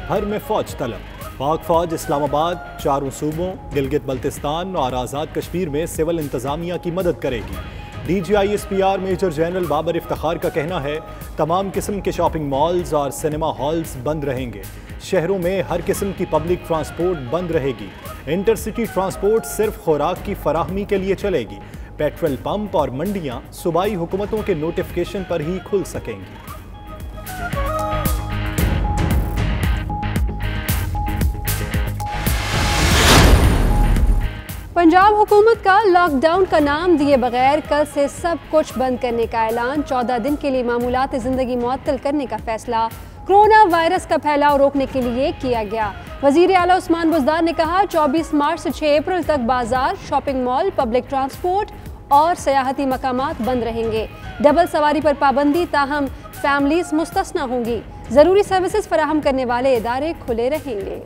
भर में फौज तलब। पाक फौज इस्लामाबाद, चारों सूबों गिलगित बल्तिस्तान और आज़ाद कश्मीर में सिविल इंतजामिया की मदद करेगी। DGISPR major general Babar Iftikhar का कहना है, तमाम किस्म के शॉपिंग मॉल्स और सिनेमा हॉल्स बंद रहेंगे। शहरों में हर किस्म की पब्लिक ट्रांसपोर्ट बंद रहेगी। इंटरसिटी ट्रांसपोर्ट सिर्फ खुराक की फराहमी के लिए चलेगी। पेट्रोल पंप और मंडियां सूबाई हुकूमतों के नोटिफिकेशन पर ही खुल सकेंगी। पंजाब हुकूमत का लॉकडाउन का नाम दिए बगैर कल से सब कुछ बंद करने का ऐलान। 14 दिन के लिए मामूलात ज़िंदगी मुअत्तल करने का फैसला कोरोना वायरस का फैलाव रोकने के लिए किया गया। वज़ीर आला उस्मान बुज़दार ने कहा, 24 मार्च से 6 अप्रैल तक बाजार, शॉपिंग मॉल, पब्लिक ट्रांसपोर्ट और सयाहती मकामात बंद रहेंगे। डबल सवारी पर पाबंदी, ताहम फैमिलीज मुस्तस्ना होंगी। ज़रूरी सर्विसेज फराहम करने वाले इदारे खुले रहेंगे।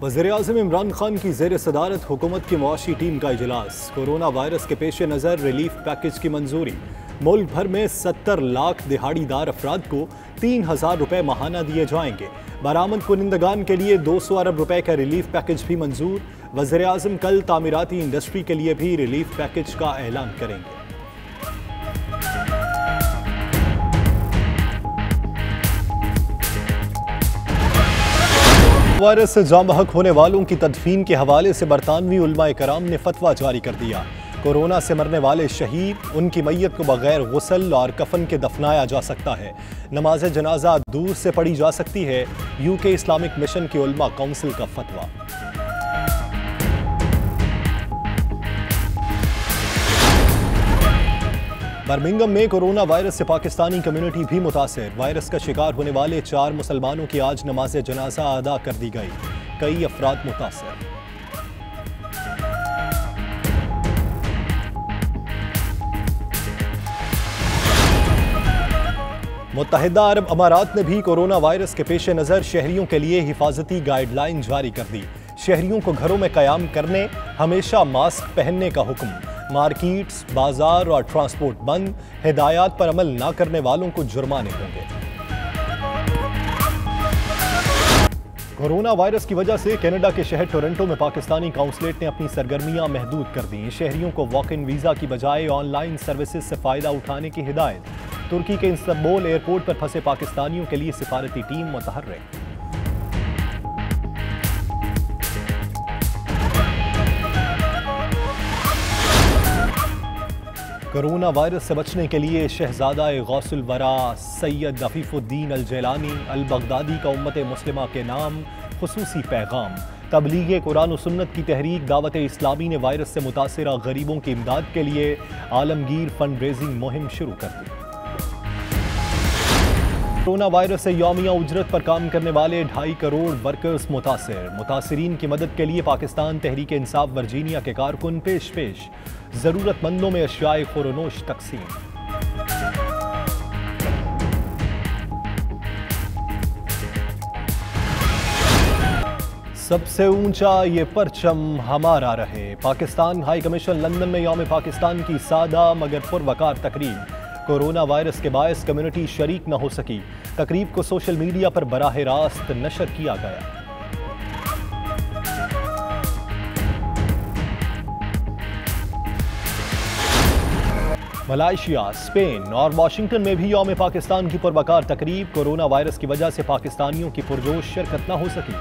वज़ीर-ए-आज़म इमरान खान की ज़ेर सदारत हुकूमत की मुआशी टीम का इजलास। कोरोना वायरस के पेश नज़र रिलीफ पैकेज की मंजूरी। मुल्क भर में 70 लाख दिहाड़ीदार अफराद को 3000 रुपये माहाना दिए जाएंगे। बरामद कुनिंदगान के लिए 200 अरब रुपए का रिलीफ पैकेज भी मंजूर। वज़ीर-ए-आज़म कल तामीराती इंडस्ट्री के लिए भी रिलीफ पैकेज का ऐलान करेंगे। वायरस से जाँ बहक होने वालों की तदफीन के हवाले से बरतानवी उलमाए कराम ने फतवा जारी कर दिया। कोरोना से मरने वाले शहीद, उनकी मैयत को बगैर गुस्ल और कफन के दफनाया जा सकता है। नमाज जनाजा दूर से पढ़ी जा सकती है। UK इस्लामिक मिशन की उलमा काउंसिल का फतवा। बर्मिंघम में कोरोना वायरस से पाकिस्तानी कम्युनिटी भी मुतासिर। वायरस का शिकार होने वाले 4 मुसलमानों की आज नमाज जनाजा अदा कर दी गई। कई अफराद मुतासिर। मुत्तहिदा अरब अमारात ने भी कोरोना वायरस के पेश नज़र शहरियों के लिए हिफाजती गाइडलाइन जारी कर दी। शहरियों को घरों में क़याम करने, हमेशा मास्क पहनने का हुक्म। मार्केट्स, बाजार और ट्रांसपोर्ट बंद। हिदायत पर अमल न करने वालों को जुर्माने होंगे। कोरोना वायरस की वजह से कनाडा के शहर टोरंटो में पाकिस्तानी काउंसलेट ने अपनी सरगर्मियां महदूद कर दी। शहरियों को वॉक इन वीज़ा की बजाय ऑनलाइन सर्विसेज से फ़ायदा उठाने की हिदायत। तुर्की के इस्तांबुल एयरपोर्ट पर फंसे पाकिस्तानियों के लिए सिफारती टीम मुतहर्रिक। कोरोना वायरस से बचने के लिए शहजादा गौसुल वरा सैयद अफीफुद्दीन अल जैलानी अल बगदादी का उम्मत मुस्लिमा के नाम खुसूसी पैगाम। तबलीग कुरान व सुन्नत की तहरीक दावत इस्लामी ने वायरस से मुतासिरा गरीबों की इमदाद के लिए आलमगीर फंड रेजिंग मुहिम शुरू कर दी। कोरोना वायरस से यौमिया उजरत पर काम करने वाले 2.5 करोड़ वर्कर्स मुतासिर। मुतासिरीन की मदद के लिए पाकिस्तान तहरीक इंसाफ वर्जीनिया के कारकुन पेश ज़रूरतमंदों में अशियाए खुरोनोश तकसीम। सबसे ऊंचा ये परचम हमारा रहे। पाकिस्तान हाई कमीशन लंदन में यौम पाकिस्तान की सादा मगर पुरवकार तकरीब। कोरोना वायरस के बायस कम्युनिटी शरीक न हो सकी। तकरीब को सोशल मीडिया पर बराह रास्त नशर किया गया। मलाइशिया, स्पेन और वाशिंगटन में भी यौम पाकिस्तान की पुरवकार तकरीब। कोरोना वायरस की वजह से पाकिस्तानियों की पुरजोश शिरकत न हो सकी।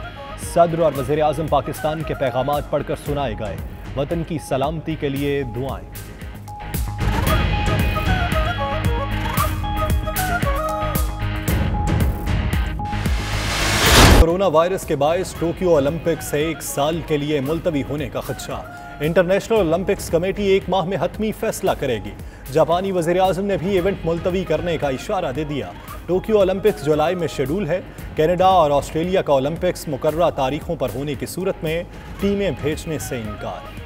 सदर और वज़ीर आज़म पाकिस्तान के पैगामात पढ़कर सुनाए गए। वतन की सलामती के लिए दुआएं। कोरोना वायरस के बायस टोक्यो ओलंपिक्स 1 साल के लिए मुलतवी होने का खदशा। इंटरनेशनल ओलंपिक्स कमेटी 1 माह में हतमी फैसला करेगी। जापानी वज़ीर आज़म ने भी इवेंट मुलतवी करने का इशारा दे दिया। टोक्यो ओलंपिक्स जुलाई में शेड्यूल है। कनाडा और ऑस्ट्रेलिया का ओलंपिक्स मुकर्ररा तारीखों पर होने की सूरत में टीमें भेजने से इनकार।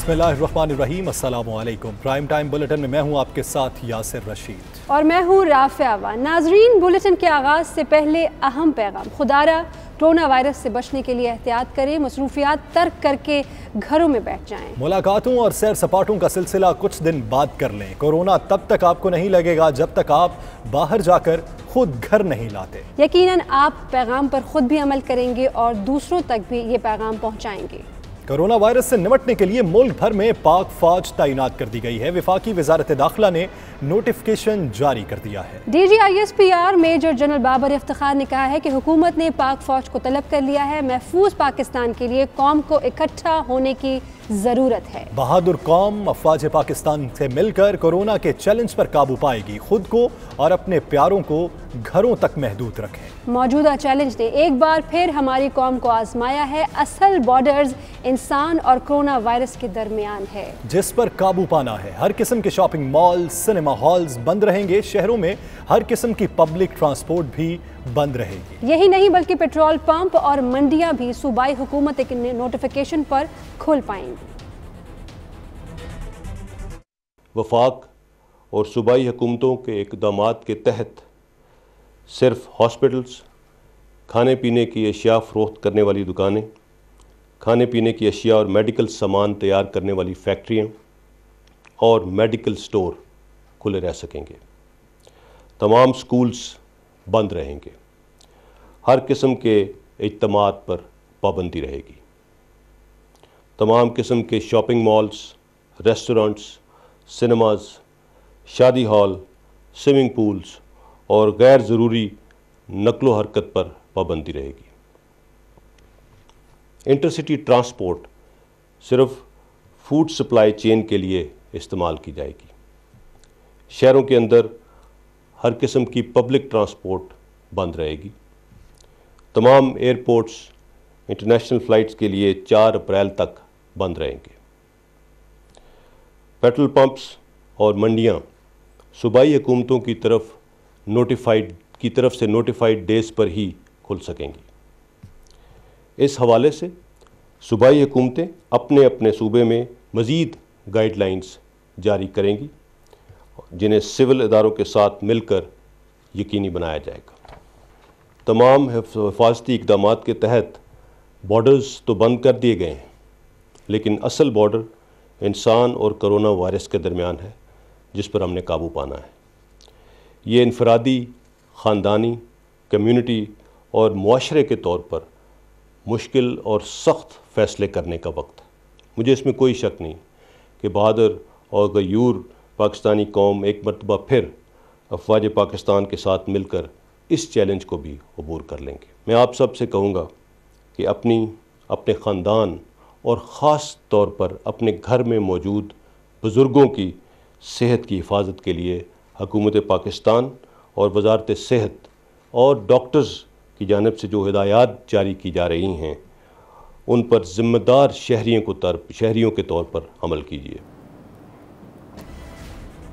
बिस्मिल्लाहिर्रहमानिर्रहीम, अस्सलामु अलैकुम। प्राइम टाइम बुलेटिन में मैं हूं आपके साथ यासिर रशीद और मैं हूं राफिया अवान। नाजरीन, बुलेटिन के आगाज से पहले अहम पैगाम। खुदारा कोरोना वायरस से बचने के लिए एहतियात करें, मसरूफियात तर्क करके घरों में बैठ जाएं। मुलाकातों और सैर सपाटों का सिलसिला कुछ दिन बाद कर लें। कोरोना तब तक आपको नहीं लगेगा जब तक आप बाहर जाकर खुद घर नहीं लाते। यकीनन आप पैगाम पर खुद भी अमल करेंगे और दूसरों तक भी ये पैगाम पहुंचाएंगे। कोरोना वायरस से निपटने के लिए मुल्क भर में पाक फौज तैनात कर दी गई है। वफाकी वजारत दाखिला ने नोटिफिकेशन जारी कर दिया है। DGISPR major general Babar Iftikhar ने कहा है कि हुकूमत ने पाक फौज को तलब कर लिया है। महफूज पाकिस्तान के लिए कौम को इकट्ठा होने की ज़रूरत है। बहादुर कौम अफवाज पाकिस्तान से मिलकर कोरोना के चैलेंज पर काबू पाएगी। खुद को और अपने प्यारों को घरों तक महदूद रखें। मौजूदा चैलेंज ने एक बार फिर हमारी कौम को आजमाया है। असल बॉर्डर्स इंसान और कोरोना वायरस के दरमियान है, जिस पर काबू पाना है। हर किस्म के शॉपिंग मॉल, सिनेमा हॉल्स बंद रहेंगे। शहरों में हर किस्म की पब्लिक ट्रांसपोर्ट भी बंद रहेगी। यही नहीं बल्कि पेट्रोल पंप और मंडियां भी सूबाई हुकूमत के नोटिफिकेशन पर खुल पाएंगी। वफाक और सूबाई हुकूमतों के इक़दामात के तहत सिर्फ हॉस्पिटल्स, खाने पीने की अशिया फ़रोख्त करने वाली दुकानें, खाने पीने की अशिया और मेडिकल सामान तैयार करने वाली फैक्ट्रियाँ और मेडिकल स्टोर खुले रह सकेंगे। तमाम स्कूल्स बंद रहेंगे। हर किस्म के इज्तिमात पर पाबंदी रहेगी। तमाम किस्म के शॉपिंग मॉल्स, रेस्टोरेंट्स, सिनेमाज, शादी हॉल, स्विमिंग पूल्स और गैर ज़रूरी नकलो हरकत पर पाबंदी रहेगी। इंटरसिटी ट्रांसपोर्ट सिर्फ फूड सप्लाई चेन के लिए इस्तेमाल की जाएगी। शहरों के अंदर हर किस्म की पब्लिक ट्रांसपोर्ट बंद रहेगी। तमाम एयरपोर्ट्स इंटरनेशनल फ़्लाइट्स के लिए 4 अप्रैल तक बंद रहेंगे। पेट्रोल पंप्स और मंडियां सूबाई हुकूमतों की तरफ से नोटिफाइड डेज़ पर ही खुल सकेंगी। इस हवाले से सूबाई हुकूमतें अपने अपने सूबे में मज़ीद गाइडलाइंस जारी करेंगी, जिन्हें सिविल इदारों के साथ मिलकर यकीनी बनाया जाएगा। तमाम हिफाजती इक़दामात के तहत बॉर्डर्स तो बंद कर दिए गए हैं, लेकिन असल बॉर्डर इंसान और कोरोना वायरस के दरमियान है, जिस पर हमने काबू पाना है। ये इनफरादी, ख़ानदानी, कम्युनिटी और मुआशरे के तौर पर मुश्किल और सख्त फ़ैसले करने का वक्त है। मुझे इसमें कोई शक नहीं कि बहादुर और गयूर पाकिस्तानी कौम एक मरतबा फिर अफवाज पाकिस्तान के साथ मिलकर इस चैलेंज को भी अबूर कर लेंगे। मैं आप सब से कहूँगा कि अपने ख़ानदान और ख़ास तौर पर अपने घर में मौजूद बुज़ुर्गों की सेहत की हिफाजत के लिए हुकूमत पाकिस्तान और वजारत सेहत और डॉक्टर्स की जानिब से जो हिदायत जारी की जा रही हैं, उन पर ज़िम्मेदार शहरियों के तौर पर अमल कीजिए।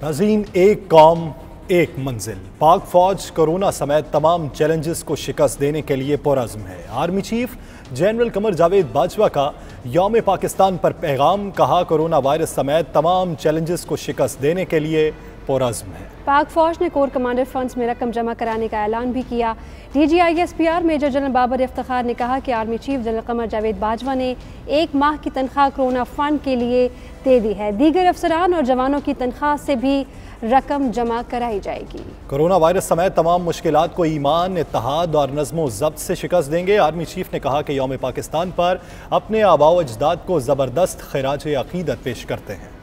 नाज़रीन, एक कौम एक मंजिल। पाक फौज कोरोना समेत तमाम चैलेंजेस को शिकस्त देने के लिए पुरअज़्म है। Army chief general Qamar Javed Bajwa का यौम पाकिस्तान पर पैगाम। कहा, कोरोना वायरस समेत तमाम चैलेंजेस को शिकस्त देने के लिए पुरअज़्म है। पाक फौज ने कोर कमांडर फंड्स में रकम जमा कराने का ऐलान भी किया। DGISPR major general Babar Iftikhar ने कहा कि army chief general Qamar Javed Bajwa ने 1 माह की तनख्वाह कोरोना फंड के लिए दे दी है। दीगर अफसरान और जवानों की तनख्वाह से भी रकम जमा कराई जाएगी। कोरोना वायरस समेत तमाम मुश्किलात को ईमान, इत्तेहाद और नज़्म ज़ब्त से शिकस्त देंगे। आर्मी चीफ ने कहा कि यौम पाकिस्तान पर अपने आबाओ अजदाद को ज़बरदस्त खिराज अक़ीदत पेश करते हैं।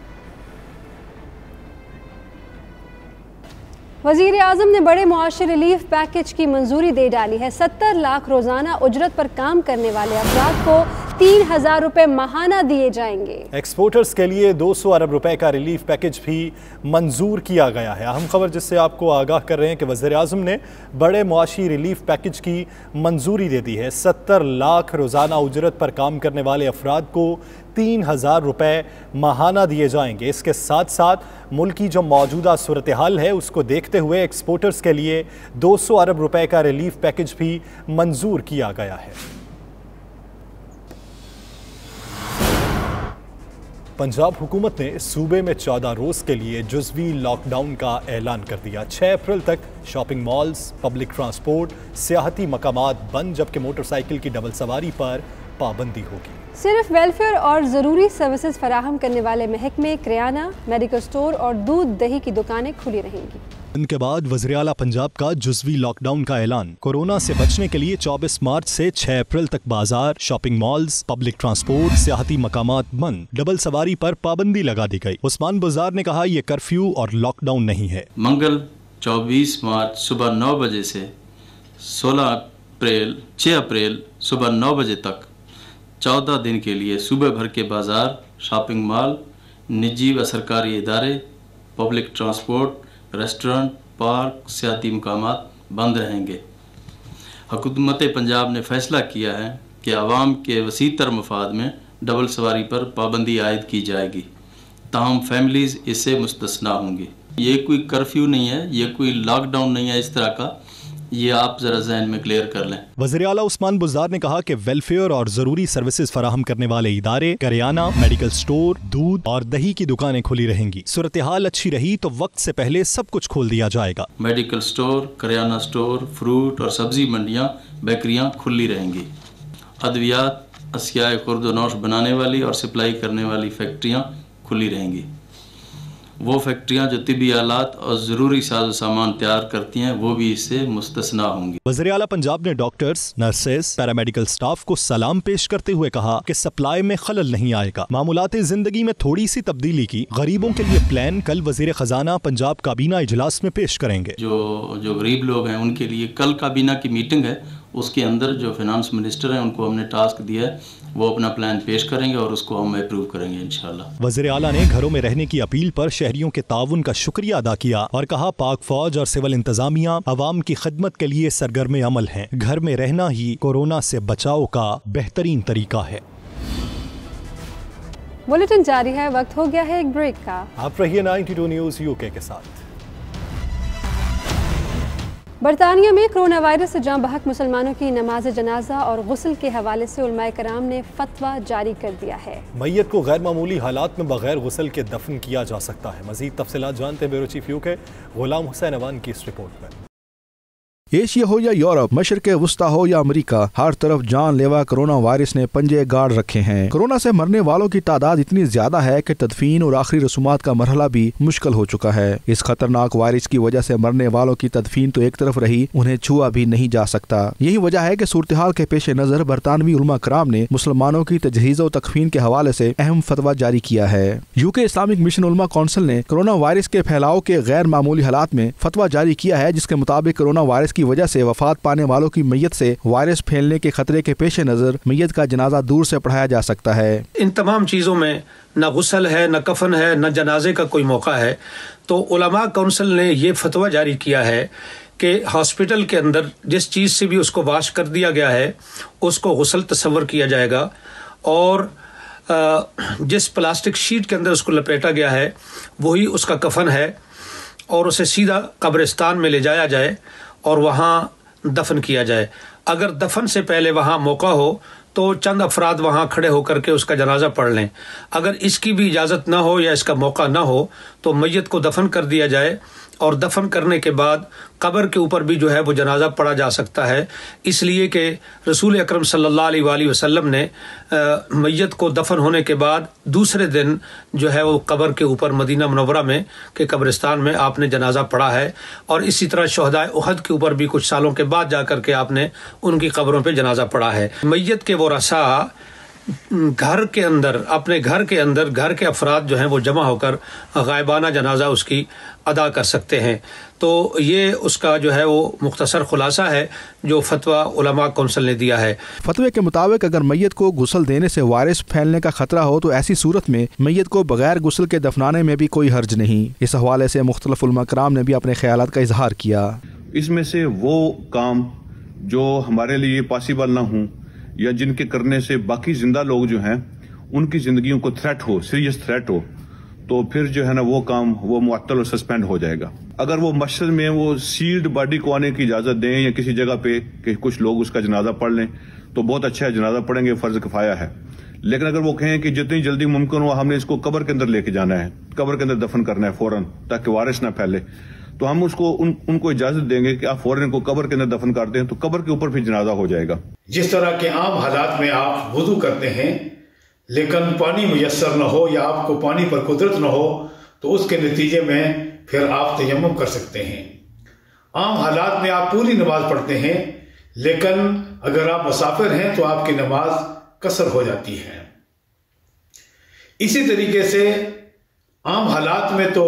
वज़ीर आज़म ने बड़े मुआशी रिलीफ पैकेज की मंजूरी दे डाली है। 70 लाख रोज़ाना उजरत पर काम करने वाले अफराद को 3000 रुपये माहाना दिए जाएंगे। एक्सपोर्टर्स के लिए 200 अरब रुपए का रिलीफ पैकेज भी मंजूर किया गया है। अहम खबर जिससे आपको आगाह कर रहे हैं कि वज़ीर आज़म ने बड़े मुआशी रिलीफ पैकेज की मंजूरी दे दी है। 70 लाख रोज़ाना उजरत पर काम करने वाले अफराद को 3000 रुपये माहाना दिए जाएंगे। इसके साथ साथ मुल्क की जो मौजूदा सूरत हाल है उसको देखते हुए एक्सपोर्टर्स के लिए 200 अरब रुपए का रिलीफ पैकेज भी मंजूर किया गया है। पंजाब हुकूमत ने सूबे में 14 रोज के लिए जुज़वी लॉकडाउन का ऐलान कर दिया। 6 अप्रैल तक शॉपिंग मॉल्स, पब्लिक ट्रांसपोर्ट, सियाहती मकामात बंद, जबकि मोटरसाइकिल की डबल सवारी पर पाबंदी होगी। सिर्फ वेलफेयर और ज़रूरी सर्विसेज फराहम करने वाले महकमे, किराना, मेडिकल स्टोर और दूध दही की दुकानें खुली रहेंगी। इनके बाद वज़ीर आला पंजाब का जुज़वी लॉकडाउन का ऐलान। कोरोना से बचने के लिए 24 मार्च से 6 अप्रैल तक बाजार, शॉपिंग मॉल्स, पब्लिक ट्रांसपोर्ट, सियाहती मकामात बंद, डबल सवारी पर पाबंदी लगा दी गई। उस्मान बुज़ार ने कहा, यह कर्फ्यू और लॉकडाउन नहीं है। मंगल 24 मार्च सुबह 9 बजे से 6 अप्रैल सुबह 9 बजे तक 14 दिन के लिए सूबे भर के बाजार, शॉपिंग मॉल, निजी व सरकारी इदारे, पब्लिक ट्रांसपोर्ट, रेस्टोरेंट, पार्क, सियाती मकामात बंद रहेंगे। हुकूमत पंजाब ने फैसला किया है कि आवाम के वसीतर मफाद में डबल सवारी पर पाबंदी आयद की जाएगी, ताहम फैमिलीज़ इससे मुस्तस्ना होंगी। ये कोई कर्फ्यू नहीं है, ये कोई लॉकडाउन नहीं है इस तरह का, ये आप जरा जहन में क्लियर कर लें। वज़ीर आला उस्मान बुज़ार ने कहा कि वेलफेयर और जरूरी सर्विसेज फराहम करने वाले इदारे, करियाना, मेडिकल स्टोर, दूध और दही की दुकानें खुली रहेंगी। सूरत हाल अच्छी रही तो वक्त से पहले सब कुछ खोल दिया जाएगा। Medical store, kirana store, fruit और सब्जी मंडियाँ, बेकरियाँ खुली रहेंगी। अद्वियात, अशियाए खुर्द-ओ-नौश बनाने वाली और सप्लाई करने वाली फैक्ट्रियाँ खुली रहेंगी। वो फैक्ट्रियां जो तिबी आलात और ज़रूरी साजो सामान तैयार करती हैं वो भी इससे मुस्तस्ना होंगी। वज़ीर आला पंजाब ने डॉक्टर्स, नर्सेस, पैरामेडिकल स्टाफ को सलाम पेश करते हुए कहा कि सप्लाई में खलल नहीं आएगा। मामूलाते जिंदगी में थोड़ी सी तब्दीली की गरीबों के लिए प्लान कल वज़ीर खजाना पंजाब काबीना इजलास में पेश करेंगे। जो गरीब लोग हैं उनके लिए कल काबीना की मीटिंग है, उसके अंदर जो फाइनेंस मिनिस्टर हैं उनको हमने टास्क दिया है, वो अपना प्लान पेश करेंगे और उसको हम अप्रूव करेंगे इंशाल्लाह। वज़ीर आला ने घरों में रहने की अपील पर शहरियों के ताउन का शुक्रिया अदा किया और कहा, पाक फौज और सिविल इंतजामिया अवाम की खिदमत के लिए सरगर्म अमल हैं। घर में रहना ही कोरोना से बचाव का बेहतरीन तरीका है। बुलेटिन जारी है, वक्त हो गया है एक ब्रेक का। आप रहिए 92 न्यूज़ यूके के साथ। बरतानिया में कोरोना वायरस से जाँ बहक मुसलमानों की नमाज जनाजा और गुस्ल के हवाले से उलमाए कराम ने फतवा जारी कर दिया है। मैयत को गैर मामूली हालात में बगैर गुस्ल के दफन किया जा सकता है। मजीद तफसीलात जानते हैं bureau chief UK Ghulam Hussain Awan की इस रिपोर्ट में। एशिया हो या यूरोप, मशरक़ वस्ता हो या अमेरिका, हर तरफ जानलेवा कोरोना वायरस ने पंजे गाड़ रखे हैं। कोरोना से मरने वालों की तादाद इतनी ज्यादा है कि तदफीन और आखिरी रसूमात का मरहला भी मुश्किल हो चुका है। इस खतरनाक वायरस की वजह से मरने वालों की तदफीन तो एक तरफ रही, उन्हें छुआ भी नहीं जा सकता। यही वजह है कि सूरत हाल के पेश नजर बरतानवी उलमा कराम ने मुसलमानों की तजहीज़ और तकफीन के हवाले से अहम फतवा जारी किया है। यूके इस्लामिक मिशन उलमा कौंसिल ने कोरोना वायरस के फैलाव के गैर मामूली हालात में फतवा जारी किया है, जिसके मुताबिक कोरोना वायरस की वजह से वफात पाने वालों की मैयत से वायरस फैलने के खतरे के पेश नजर मैयत का जनाजा दूर से पढ़ाया जा सकता है। इन तमाम चीज़ों में न गुस्ल है, न कफन है, न जनाजे का कोई मौका है। तो उलमा कौंसिल ने ये फतवा जारी किया है कि हॉस्पिटल के अंदर जिस चीज़ से भी उसको वाश कर दिया गया है उसको गुस्ल तस्वर किया जाएगा और जिस प्लास्टिक शीट के अंदर उसको लपेटा गया है वही उसका कफन है और उसे सीधा कब्रिस्तान में ले जाया जाए और वहाँ दफन किया जाए। अगर दफन से पहले वहाँ मौका हो तो चंद अफराद वहाँ खड़े होकर के उसका जनाजा पढ़ लें। अगर इसकी भी इजाज़त ना हो या इसका मौका ना हो तो मैयत को दफन कर दिया जाए और दफन करने के बाद कब्र के ऊपर भी जो है वो जनाजा पढ़ा जा सकता है, इसलिए कि रसूल अकरम सल्लल्लाहु अलैहि वसल्लम ने मैयत को दफन होने के बाद दूसरे दिन जो है वो कब्र के ऊपर मदीना मुनव्वरा में के कब्रिस्तान में आपने जनाजा पढ़ा है और इसी तरह शहदाए उहद के ऊपर भी कुछ सालों के बाद जाकर के आपने उनकी कब्रों पर जनाजा पढ़ा है। मैयत के वरसा घर के अंदर, अपने घर के अंदर घर के अफराद जो हैं वो जमा होकर गायबाना जनाजा उसकी अदा कर सकते हैं। तो ये उसका जो है वो मुख्तसर खुलासा है जो फतवा उलमा कौंसिल ने दिया है। फतवे के मुताबिक अगर मैयत को गुस्ल देने से वायरस फैलने का खतरा हो तो ऐसी सूरत में मैयत को बगैर गुस्ल के दफनाने में भी कोई हर्ज नहीं। इस हवाले से मुख्तलिफ उलमा कराम ने भी अपने ख्यालात का इजहार किया। इसमें से वो काम जो हमारे लिए पॉसिबल ना हो या जिनके करने से बाकी जिंदा लोग जो हैं उनकी जिंदगियों को थ्रेट हो, सीरियस थ्रेट हो, तो फिर जो है ना वो काम वो मुअत्तल और सस्पेंड हो जाएगा। अगर वो मस्जिद में वो सील्ड बॉडी को आने की इजाजत दें या किसी जगह पे कि कुछ लोग उसका जनाजा पढ़ लें तो बहुत अच्छा है, जनाजा पढ़ेंगे, फर्ज किफाया है। لیکن اگر وہ کہیں کہ جتنی جلدی ممکن ہو ہم نے اس کو قبر کے اندر لے کے جانا ہے، قبر کے اندر دفن کرنا ہے فوراً تاکہ وارث نہ پھیلے، تو ہم اس کو ان کو اجازت دیں گے کہ آپ فوراً کو قبر کے اندر دفن کر دیں، تو قبر کے اوپر پھر جنازہ ہو جائے گا۔ جس طرح کے عام حالات میں آپ وضو کرتے ہیں لیکن پانی میسر نہ ہو یا آپ کو پانی پر قدرت نہ ہو تو اس کے نتیجے میں پھر آپ تیمم کر سکتے ہیں۔ عام حالات میں آپ پوری نماز پڑھتے ہیں لیکن اگر آپ مسافر ہیں تو آپ کی نماز قصر ہو جاتی ہے۔ اسی طریقے سے عام حالات میں تو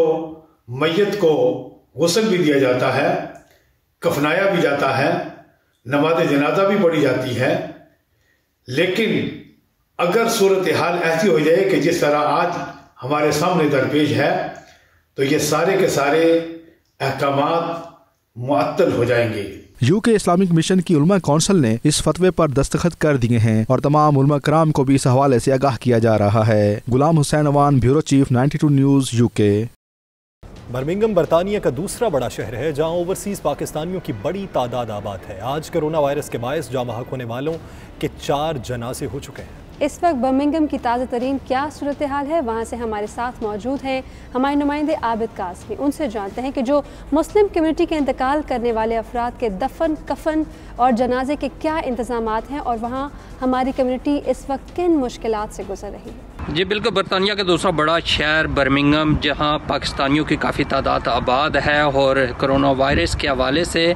میت کو غسل بھی دیا جاتا ہے، کفنایا بھی جاتا ہے، نماز جنازہ بھی پڑھی جاتی ہے، لیکن اگر صورتحال ایسی ہو جائے کہ جس طرح آج ہمارے سامنے درپیش ہے تو یہ سارے کے سارے احکامات معطل ہو جائیں گے۔ یو کے اسلامک مشن کی علماء کونسل نے اس فتوے پر دستخط کر دیے ہیں اور تمام علماء کرام کو بھی اس حوالے سے آگاہ کیا جا رہا ہے۔ Ghulam Hussain Awan, bureau chief, 92 news, U K. Birmingham برطانیہ کا دوسرا بڑا شہر ہے جہاں اوورسیز پاکستانیوں کی بڑی تعداد آباد ہے۔ آج کرونا وائرس کے باعث جاں بحق ہونے والوں کے 4 جنازے ہو چکے ہیں۔ اس وقت برمنگھم کی تازہ ترین کیا صورتحال ہے، وہاں سے ہمارے ساتھ موجود ہیں ہمارے نمائندے عابد قاسمی۔ ان سے جانتے ہیں کہ جو مسلم کمیونٹی کے انتقال کرنے والے افراد کے دفن، کفن اور جنازے کے کیا انتظامات ہیں اور وہاں ہماری کمیونٹی اس وقت کن مشکلات سے گزر رہی ہے۔ جی بالکل، برطانیہ کا دوسرا بڑا شہر برمنگھم جہاں پاکستانیوں کی کافی تعداد آباد ہے اور کرونا وائرس کے حوالے سے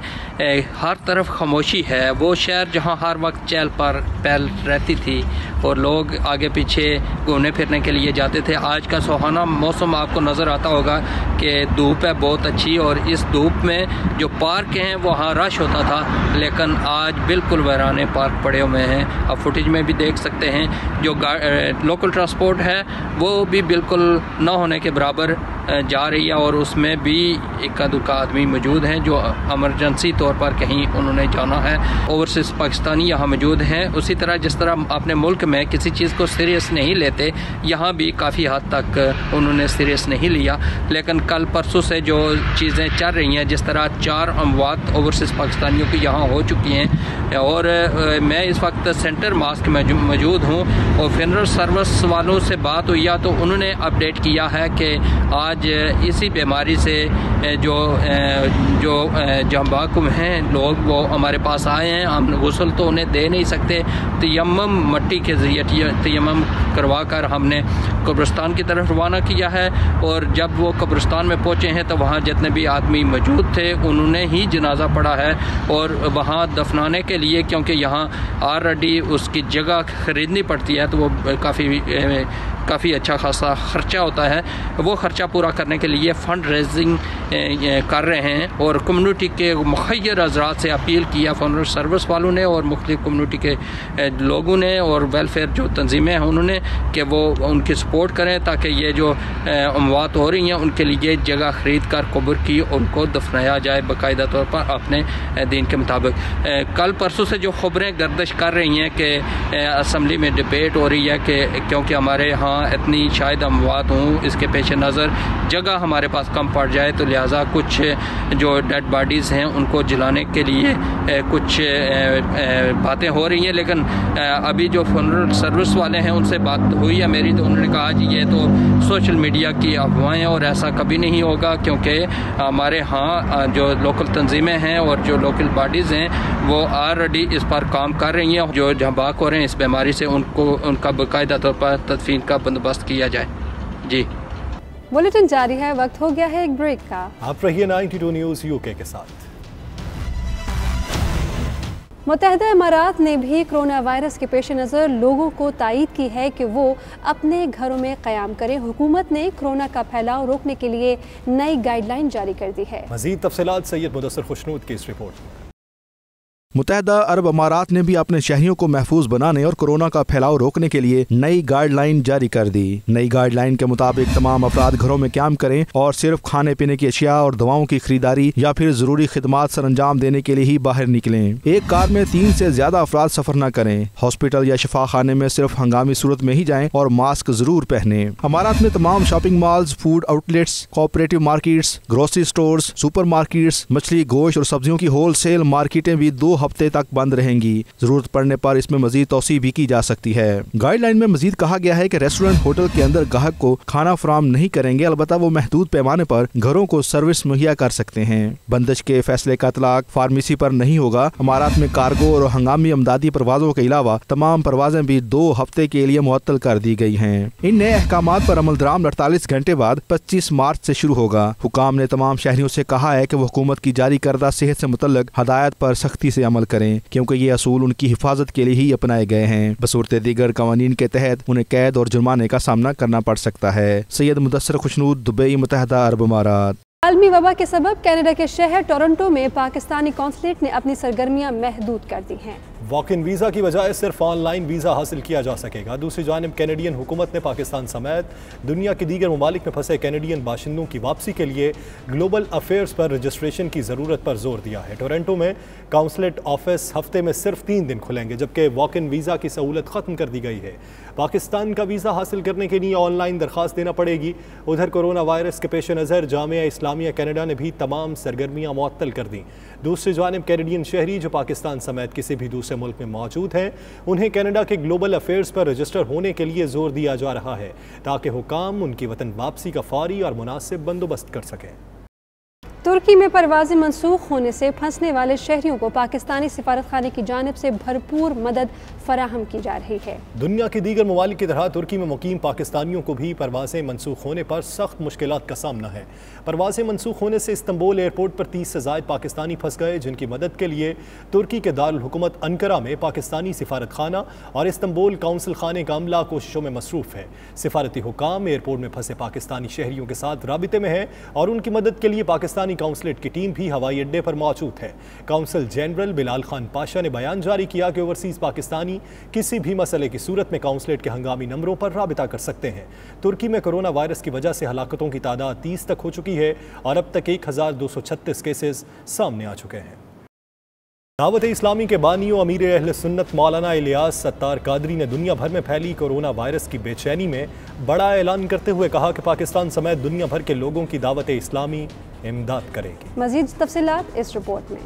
ہر طرف خاموشی ہے۔ وہ شہر جہاں ہر وقت چہل پہل رہتی تھی اور لوگ آگے پیچھے گھومنے پھرنے کے لیے جاتے تھے۔ آج کا سہانا موسم آپ کو نظر آتا ہوگا کہ دھوپ ہے بہت اچھی، اور اس دھوپ میں جو پارک ہیں وہاں رش ہوتا تھا، لیکن آج بالکل ویرانے پارک پڑے ہوئے ہیں۔ آپ فوٹیج میں بھی دیکھ سکتے ہیں جو لوکل ٹرانسپورٹ ہے وہ بھی بالکل نہ ہونے کے برابر جا رہی ہے، اور اس میں بھی اکا دکا آدمی موجود ہیں جو ایمرجنسی طور پر کہیں انہوں نے جانا ہے۔ اوورسیز پاکستانی یہاں موجود ہیں۔ اسی طرح جس طرح اپنے ملک میں کسی چیز کو سیریس نہیں لیتے، یہاں بھی کافی حد تک انہوں نے سیریس نہیں لیا، لیکن کل پرسوں سے جو چیزیں چل رہی ہیں، جس طرح 4 اموات اوورسیز پاکستانیوں کی یہاں ہو چکی ہیں، اور میں اس وقت سینٹر ماسک میں موجود ہوں اور فنرل سروس والوں سے بات ہوئی ہے تو انہوں نے اپڈیٹ کیا ہے کہ آج اسی بیماری سے جو جاں بحق ہیں لوگ وہ ہمارے پاس آئے ہیں۔ ہم غسل تو انہیں دے نہیں سکتے، تیمم مٹی کے ذریعے تیمم کروا کر ہم نے قبرستان کی طرف روانہ کیا ہے، اور جب وہ قبرستان میں پہنچے ہیں تو وہاں جتنے بھی آدمی موجود تھے انہوں نے ہی جنازہ پڑھا ہے، اور وہاں دفنانے کے لیے کیونکہ یہاں آلریڈی اس کی جگہ خریدنی پڑتی ہے تو وہ کافی اچھا خاصا خرچہ ہوتا ہے، وہ خرچہ پورا کرنے کے لیے فنڈ ریزنگ کر رہے ہیں، اور کمیونٹی کے مخیر حضرات سے اپیل کیا فنرل سروس والوں نے اور مختلف کمیونٹی کے لوگوں نے اور ویلفیئر جو تنظیمیں ہیں انہوں نے کہ وہ ان کی سپورٹ کریں تاکہ یہ جو اموات ہو رہی ہیں ان کے لیے جگہ خرید کر قبر کی ان کو دفنایا جائے باقاعدہ طور پر اپنے دین کے مطابق۔ کل پرسوں سے جو خبریں گردش کر رہی ہیں کہ اسمبلی میں ڈبیٹ ہو رہی ہے کہ کیونکہ ہمارے ہاں اتنی شاید اموات ہوں، اس کے پیش نظر جگہ ہمارے پاس کم پڑ جائے تو لہٰذا کچھ جو ڈیڈ باڈیز ہیں ان کو جلانے کے لیے کچھ باتیں ہو رہی ہیں، لیکن ابھی جو فنرل سروس والے ہیں ان سے بات ہوئی ہے میری تو انہوں نے کہا جی یہ تو سوشل میڈیا کی افواہیں اور ایسا کبھی نہیں ہوگا، کیونکہ ہمارے ہاں جو لوکل تنظیمیں ہیں اور جو لوکل باڈیز ہیں وہ آلریڈی اس پر کام کر رہی ہیں، جو جہاں بحق ہو رہے ہیں اس بیماری سے ان کا باقاعدہ طور پر تدفین کا بندوبست کیا جائے۔ جی بلیٹن جاری ہے، وقت ہو گیا ہے ایک بریک کا۔ آپ رہیے 92 نیوز UK کے ساتھ۔ متحدہ امارات نے بھی کرونا وائرس کے پیش نظر لوگوں کو تائید کی ہے کہ وہ اپنے گھروں میں قیام کریں۔ حکومت نے کرونا کا پھیلاؤ روکنے کے لیے نئی گائیڈ لائن جاری کر دی ہے۔ مزید تفصیلات سید مدثر خوشنود کی اس رپورٹ میں۔ متحدہ عرب امارات نے بھی اپنے شہریوں کو محفوظ بنانے اور کورونا کا پھیلاؤ روکنے کے لیے نئی گائیڈ لائن جاری کر دی۔ نئی گائیڈ لائن کے مطابق تمام افراد گھروں میں قیام کریں اور صرف کھانے پینے کی اشیاء اور دواؤں کی خریداری یا پھر ضروری خدمات سر انجام دینے کے لیے ہی باہر نکلیں۔ ایک کار میں 3 سے زیادہ افراد سفر نہ کریں۔ ہاسپٹل یا شفا خانے میں صرف ہنگامی صورت میں ہی جائیں اور ماسک ضرور پہنیں۔ امارات میں تمام shopping malls, food out let's, cooperative markets, grocery stores, super markets, مچھلی، گوشت اور سبزیوں کی ہول سیل مارکیٹیں بھی 2 हफ्ते तक बंद रहेंगी। जरूरत पड़ने पर इसमें मजीद तौसी भी की जा सकती है। गाइडलाइन में मजीद कहा गया है कि रेस्टोरेंट होटल के अंदर ग्राहक को खाना फराहम नहीं करेंगे, अलबत्ता वो महदूद पैमाने पर घरों को सर्विस मुहैया कर सकते हैं। बंदिश के फैसले का इतलाक फार्मेसी पर नहीं होगा। इमारात में कार्गो और हंगामी अमदादी परवाजों के अलावा तमाम परवाजें भी 2 हफ्ते के लिए मुअत्तल कर दी गई हैं। इन नए अहकामात पर अमल दरामद 48 घंटे बाद 25 मार्च से शुरू होगा। हुकाम ने तमाम शहरियों से कहा है कि वो हुकूमत की जारी करदा सेहत से मुतल्लिक हदायत पर सख्ती से अमल करें, क्योंकि ये असूल उनकी हिफाजत के लिए ही अपनाए गए हैं। बसूरत दीगर कवानीन के तहत उन्हें कैद और जुर्माने का सामना करना पड़ सकता है। सैयद मुदस्सर खुशनूद, दुबई, मुत्तहदा अरब अमारात। आलमी वबा के सबब कनाडा के शहर टोरंटो में पाकिस्तानी कौंसलेट ने अपनी सरगर्मियां महदूद कर दी हैं। वॉक इन वीज़ा की बजाय सिर्फ ऑनलाइन वीज़ा हासिल किया जा सकेगा। दूसरी जानिब कैनेडियन हुकूमत ने पाकिस्तान समेत दुनिया के दीगर ममालिक में फंसे कैनेडियन बाशिंदों की वापसी के लिए ग्लोबल अफेयर्स पर रजिस्ट्रेशन की ज़रूरत पर जोर दिया है। टोरंटो में काउंसलेट ऑफिस हफ्ते में सिर्फ 3 दिन खुलेंगे, जबकि वॉक इन वीज़ा की सहूलत ख़त्म कर दी गई है। पाकिस्तान का वीज़ा हासिल करने के लिए ऑनलाइन दरख्वास्त देना पड़ेगी। उधर कोरोना वायरस के पेश नज़र जामिया इस्लामिया कनाडा ने भी तमाम सरगर्मियाँ मुअत्तल कर दी। दूसरी जानिब कैनेडियन शहरी जो पाकिस्तान समेत किसी भी दूसरे मुल्क में मौजूद हैं, उन्हें कनाडा के ग्लोबल अफेयर्स पर रजिस्टर होने के लिए जोर दिया जा रहा है, ताकि हुकाम उनकी वतन वापसी का फौरी और मुनासिब बंदोबस्त कर सकें। तुर्की में परवाज़ें मनसूख होने से फंसने वाले शहरियों को पाकिस्तानी सिफारतखाने की जानिब से भरपूर मदद फराहम की जा रही है। दुनिया के दीगर ममालिक की तरह तुर्की में मुकीम पाकिस्तानियों को भी परवाज़ें मनसूख होने पर सख्त मुश्किलात का सामना है। परवाज़ें मनसूख होने से इस्तंबुल एयरपोर्ट पर 30 से ज़ायद पाकिस्तानी फंस गए, जिनकी मदद के लिए तुर्की के दारुल हुकूमत अंकारा में पाकिस्तानी सिफारत खाना और इस्तंबुल काउंसिल खाने का अमला कोशिशों में मसरूफ़ है। सिफारती हुकाम एयरपोर्ट में फंसे पाकिस्तानी शहरियों के साथ राबिते में है और उनकी मदद के लिए पाकिस्तानी काउंसलेट की टीम भी हवाई अड्डे पर मौजूद है। काउंसिल जनरल बिलाल खान पाशा ने बयान जारी किया कि ओवरसीज़ पाकिस्तानी किसी भी मसले की सूरत में काउंसलेट के हंगामी नंबरों पर राबिता कर सकते हैं। तुर्की में कोरोना वायरस की वजह से हलाकतों की तादाद 30 तक हो चुकी है और अब तक 1236 केसेस सामने आ चुके हैं। दावत इस्लामी के बानी और अमीर अहले सुन्नत मौलाना इलियास सत्तार कादरी ने दुनिया भर में फैली कोरोना वायरस की बेचैनी में बड़ा ऐलान करते हुए कहा कि पाकिस्तान समेत दुनिया भर के लोगों की दावत इस्लामी इमदाद करेगी। मजीद तफसीलात इस रिपोर्ट में।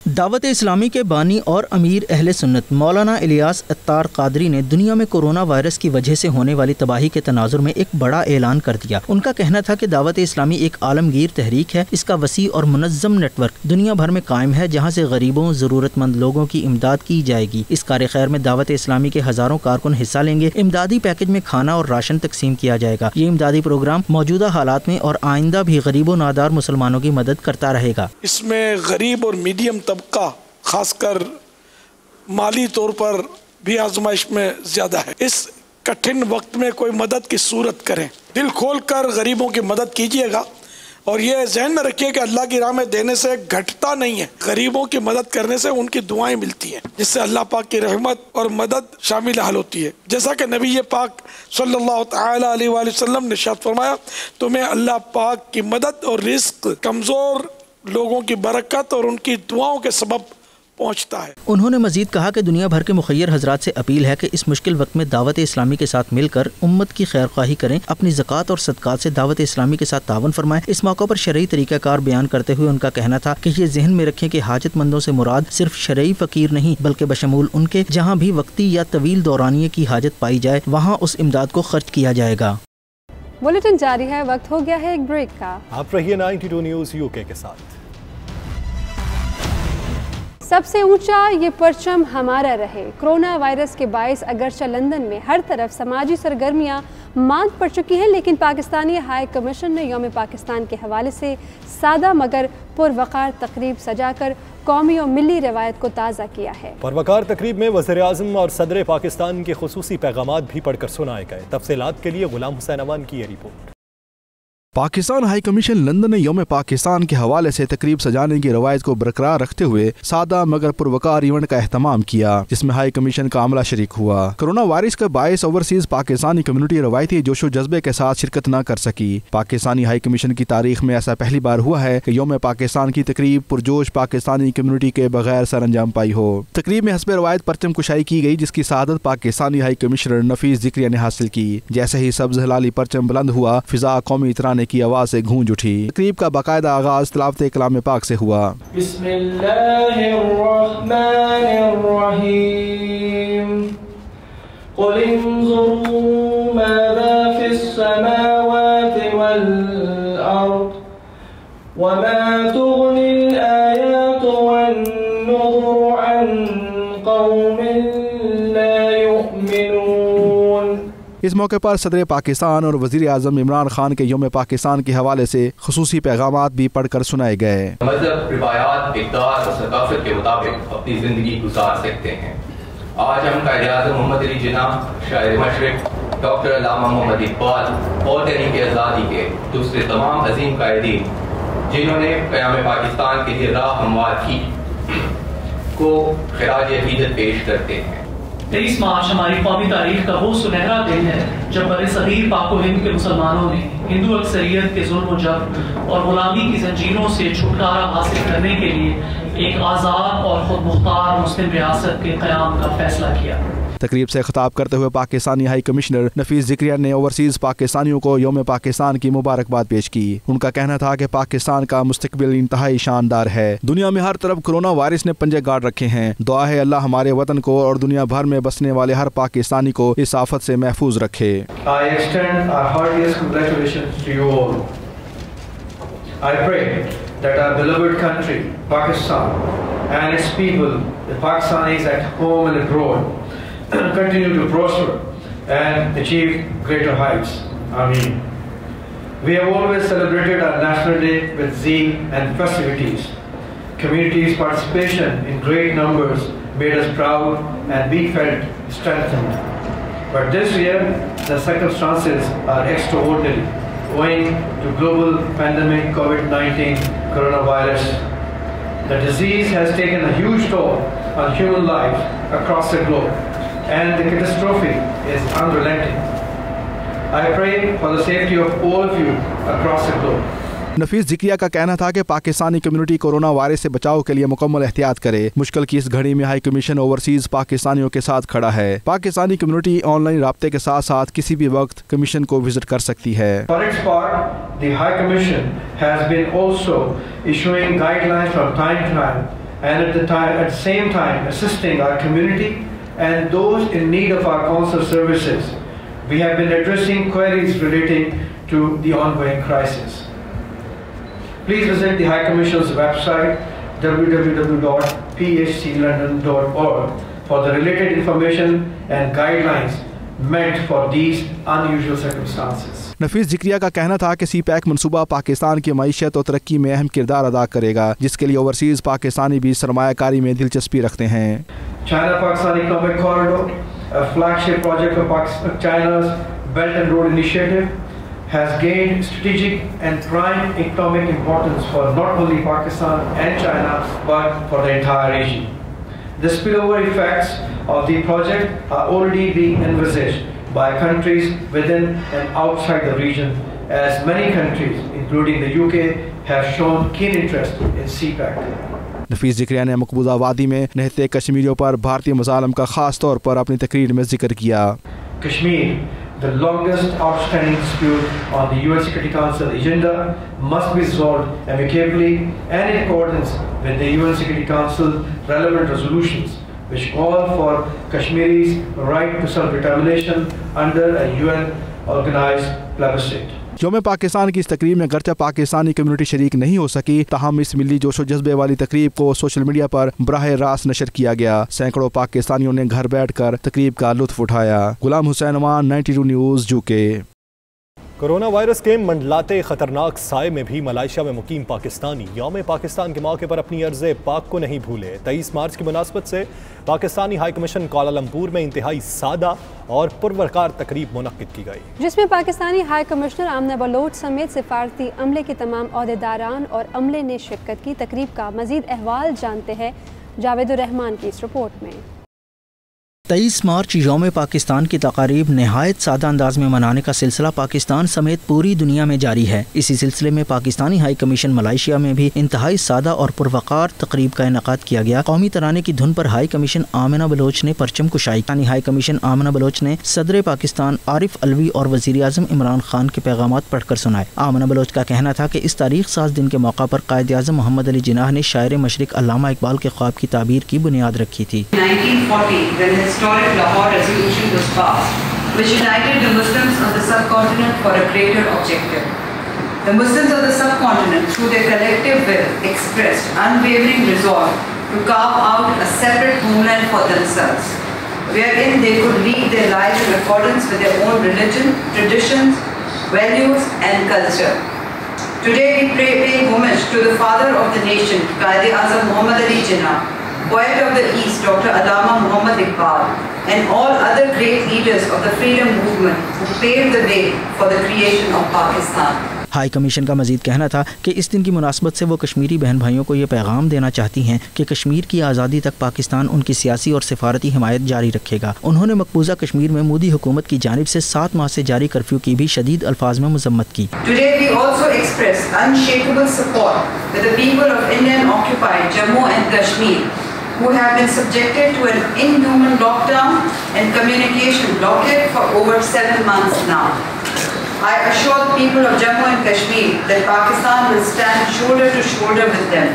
दावत इस्लामी के बानी और अमीर अहले सुन्नत मौलाना इलियास सत्तार कादरी ने दुनिया में कोरोना वायरस की वजह से होने वाली तबाही के तनाजुर में एक बड़ा ऐलान कर दिया। उनका कहना था कि दावत इस्लामी एक आलमगीर तहरीक है। इसका वसी और मुनज़्ज़म नेटवर्क दुनिया भर में कायम है, जहाँ से गरीबों ज़रूरतमंद लोगों की इमदाद की जाएगी। इस कार्य खैर में दावत इस्लामी के हज़ारों कारकुन हिस्सा लेंगे। इमदादी पैकेज में खाना और राशन तकसीम किया जाएगा। ये इमदादी प्रोग्राम मौजूदा हालात में और आइंदा भी गरीबों नादार मुसलमानों की मदद करता रहेगा। इसमें गरीब और मीडियम तबका खासकर माली तौर पर भी आजमाइश में ज़्यादा है। इस कठिन वक्त में कोई मदद की सूरत करें, दिल खोल कर गरीबों की मदद कीजिएगा और ये जहन में रखिए कि अल्लाह की राह में देने से घटता नहीं है, गरीबों की मदद करने से उनकी दुआएं मिलती हैं, जिससे अल्लाह पाक की रहमत और मदद शामिल हाल होती है। जैसा कि नबी पाक सल्लल्लाहु तआला अलैहि वसल्लम ने इरशाद फरमाया, तुम्हें अल्लाह पाक की मदद और रिज़्क कमज़ोर लोगों की बरकत और उनकी दुआओं के सबब पहुंचता है। उन्होंने मजीद कहा कि दुनिया भर के मुखय्यर हजरात से अपील है कि इस मुश्किल वक्त में दावत इस्लामी के साथ मिलकर उम्मत की खैरख्वाही करें, अपनी ज़कात और सदकात से दावत इस्लामी के साथ तावन फरमाएं। इस मौके पर शरई तरीक़ाकार बयान करते हुए उनका कहना था कि ये जहन में रखें कि हाजतमंदों से मुराद सिर्फ शरई फ़कीर नहीं, बल्कि बशमूल उनके जहाँ भी वक्ती या तवील दौरानिये की हाजत पाई जाए वहाँ उस इमदाद को खर्च किया जाएगा। बुलेटिन जारी है, वक्त हो गया है एक ब्रेक का। आप रहिए 92 न्यूज़ यूके के साथ। सबसे ऊंचा ये परचम हमारा रहे। कोरोना वायरस के बायस अगरचे लंदन में हर तरफ समाजी सरगर्मियां मांद पड़ चुकी हैं, लेकिन पाकिस्तानी हाई कमीशन ने यौम पाकिस्तान के हवाले से सादा मगर पुरवकार तकरीब सजाकर कौमी और मिली रवायत को ताज़ा किया है। पुरवकार तकरीब में वज़ीर आज़म और सदर पाकिस्तान के खुसूसी पैगामात भी पढ़कर सुनाए गए। तफसीलात के लिए गुलाम हुसैन अवान की ये report. Pakistan high commission London ने यौम पाकिस्तान के हवाले से तकरीब सजाने की रवायत को बरकरार रखते हुए सादा मगर पुरवकार इवेंट का एहतमाम किया, जिसमें हाई कमीशन का अमला शरीक हुआ। कोरोना वायरस के बायस ओवरसीज पाकिस्तानी कम्युनिटी रवायती जोशो जज्बे के साथ शिरकत न कर सकी। पाकिस्तानी हाई कमीशन की तारीख में ऐसा पहली बार हुआ है कि यौम पाकिस्तान की तकरीब पुरजोश पाकिस्तानी कम्युनिटी के बगैर सर अंजाम पाई हो। तकरीब में हस्बे रवायत परचम कुशाई की गई, जिसकी सआदत पाकिस्तानी हाई कमिश्नर नफीस जिक्रिया ने हासिल की। जैसे ही सब्ज हिलाली परचम बुलंद हुआ, फिजा कौमी तराने की आवाज से गूंज उठी। तकरीब का बाकायदा आगाज तिलावत कलाम पाक से हुआ। बिस्मिल्लाहिर्रहमानिर्रहीम الرحمن الرحيم قل انظروا ماذا في السماوات والأرض وما تغني الآيات والنذر عن قوم لا يؤمنون۔ اس موقع پر صدر پاکستان اور وزیر اعظم عمران خان کے یوم پاکستان کے حوالے سے خصوصی پیغامات بھی پڑھ کر سنائے گئے۔ مذہب، روایات، اقدار اور ثقافت کے مطابق اپنی زندگی گزار سکتے ہیں۔ آج ہم قائد اعظم محمد علی جناح، شاعر مشرق ڈاکٹر علامہ محمد اقبال اور تحریک آزادی کے دوسرے تمام عظیم قائدین جنہوں نے قیام پاکستان کے لیے راہ ہموار کی کو خراج عقیدت پیش کرتے ہیں۔ 23 مارچ ہماری قومی تاریخ کا وہ سنہرا دن ہے جب برصغیر پاک و ہند کے مسلمانوں نے ہندو اکثریت کے ظلم و جبر اور غلامی کی زنجیروں سے چھٹکارا حاصل کرنے کے لیے ایک آزاد اور خود مختار مسلم ریاست کے قیام کا فیصلہ کیا۔ تقریب سے خطاب کرتے ہوئے پاکستانی ہائی کمشنر نفیس ذکریہ نے اوورسیز پاکستانیوں کو یوم پاکستان کی مبارکباد پیش کی۔ ان کا کہنا تھا کہ پاکستان کا مستقبل انتہائی شاندار ہے۔ دنیا میں ہر طرف کرونا وائرس نے پنجے گاڑ رکھے ہیں۔ دعا ہے اللہ ہمارے وطن کو اور دنیا بھر میں بسنے والے ہر پاکستانی کو اس آفت سے محفوظ رکھے۔ I extend our heartiest congratulations to you all. I pray that our beloved country, Pakistan, and its people, the Pakistanis at home and abroad, continue to prosper and achieve greater heights. Ameen. We have always celebrated our National Day with zeal and festivities. Community's participation in great numbers made us proud and we felt strengthened. But this year, the circumstances are extraordinary, owing to global pandemic COVID-19 coronavirus. The disease has taken a huge toll on human life across the globe, and the catastrophe is unrelenting. I pray for the safety of all of you across the globe. نفیس ذکریہ کا کہنا تھا کہ Pakistani community corona virus سے بچاؤ کے لیے مکمل احتیاط کرے۔ مشکل کی اس گھڑی میں ہائی کمیشن اوورسیز پاکستانیوں کے ساتھ کھڑا ہے۔ پاکستانی کمیونٹی آن لائن رابطے کے ساتھ ساتھ کسی بھی وقت کمیشن کو وزٹ کر سکتی ہے۔ For its part, the High Commission has been also issuing guidelines from time to time, and at the same time assisting our community and those in need of our consular services. We have been addressing queries relating to the ongoing crisis. Please visit the High Commission's website www.phclondon.org for the related information and guidelines meant for these unusual circumstances. نفیس ذکریہ کا کہنا تھا کہ سی pack منصوبہ پاکستان کی معیشت اور ترقی میں اہم کردار ادا کرے گا، جس کے لیے اوورسیز پاکستانی بھی سرمایہ کاری میں دلچسپی رکھتے ہیں۔ China-Pakistan Economic Corridor, a flagship project of China's Belt and Road Initiative, has gained strategic and prime economic importance for not only Pakistan and China, but for the entire region. The spillover effects of the project are already being envisaged by countries within and outside the region, as many countries, including the UK, have shown keen interest in CPEC. نفیس ذکریہ نے مقبوضہ وادی میں رہتے کشمیریوں پر بھارتی مظالم کا خاص طور پر اپنی تقریر میں ذکر کیا۔ Kashmir, the longest outstanding dispute on the UN Security Council agenda, must be resolved amicably and in accordance with the UN Security Council relevant resolutions, which call for Kashmiris' right to self-determination under a UN organized plebiscite. یوم پاکستان کی اس تقریب میں گرچہ Pakistani community شریک نہیں ہو سکی، تاہم اس ملی جوش و جذبے والی تقریب کو سوشل میڈیا پر براہ راست نشر کیا گیا۔ سینکڑوں پاکستانیوں نے گھر بیٹھ کر تقریب کا لطف اٹھایا۔ غلام حسین امان، 92 نیوز، UK۔ کورونا وائرس کے منڈلاتے خطرناک سائے میں بھی ملائیشیا میں مقیم پاکستانی یوم پاکستان کے موقع پر اپنی عرض پاک کو نہیں بھولے۔ 23 مارچ کی مناسبت سے پاکستانی ہائی کمیشن کوالالمپور میں انتہائی سادہ اور پروقار تقریب منعقد کی گئی، جس میں پاکستانی ہائی کمشنر آمنہ بلوچ سمیت سفارتی عملے کے تمام عہدیداران اور عملے نے شرکت کی۔ تقریب کا مزید احوال جانتے ہیں جاوید الرحمان کی اس رپورٹ میں۔ 23 مارچ یوم پاکستان کی تقاریب نہایت سادہ انداز میں منانے کا سلسلہ پاکستان سمیت پوری دنیا میں جاری ہے۔ اسی سلسلے میں پاکستانی ہائی کمیشن ملائیشیا میں بھی انتہائی سادہ اور پروقار تقریب کا انعقاد کیا گیا۔ قومی ترانے کی دھن پر ہائی کمیشن آمنہ بلوچ نے پرچم کشائی۔ ہائی کمیشن آمنہ بلوچ نے صدر پاکستان عارف علوی اور وزیر اعظم عمران خان کے پیغامات پڑھ کر سنائے۔ آمنہ بلوچ کا کہنا تھا کہ اس تاریخ ساز دن کے موقع پر قائد اعظم محمد علی جناح نے شاعر مشرق علامہ اقبال کے خواب کی تعبیر کی بنیاد رکھی تھی۔ 1940 when the historic Lahore resolution was passed, which united the Muslims of the subcontinent for a greater objective. The Muslims of the subcontinent, through their collective will, expressed unwavering resolve to carve out a separate homeland for themselves, wherein they could lead their lives in accordance with their own religion, traditions, values and culture. Today we pay homage to the father of the nation, Quaid-e-Azam Muhammad Ali Jinnah, poet of the East, Dr. Allama Muhammad Iqbal, and all other great leaders of the freedom movement who paved the way for the creation of Pakistan. High commission کا مزید کہنا تھا کہ اس دن کی مناسبت سے وہ کشمیری بہن بھائیوں کو یہ پیغام دینا چاہتی ہیں کہ کشمیر کی آزادی تک پاکستان ان کی سیاسی اور سفارتی حمایت جاری رکھے گا۔ انہوں نے مقبوضہ کشمیر میں مودی حکومت کی جانب سے 7 ماہ سے جاری کرفیو کی بھی شدید الفاظ میں مذمت کی۔ Today we also express unshakable support with the people of Indian occupied Jammu and Kashmir who have been subjected to an inhuman lockdown and communication blockade for over 7 months now. I assure the people of Jammu and Kashmir that Pakistan will stand shoulder to shoulder with them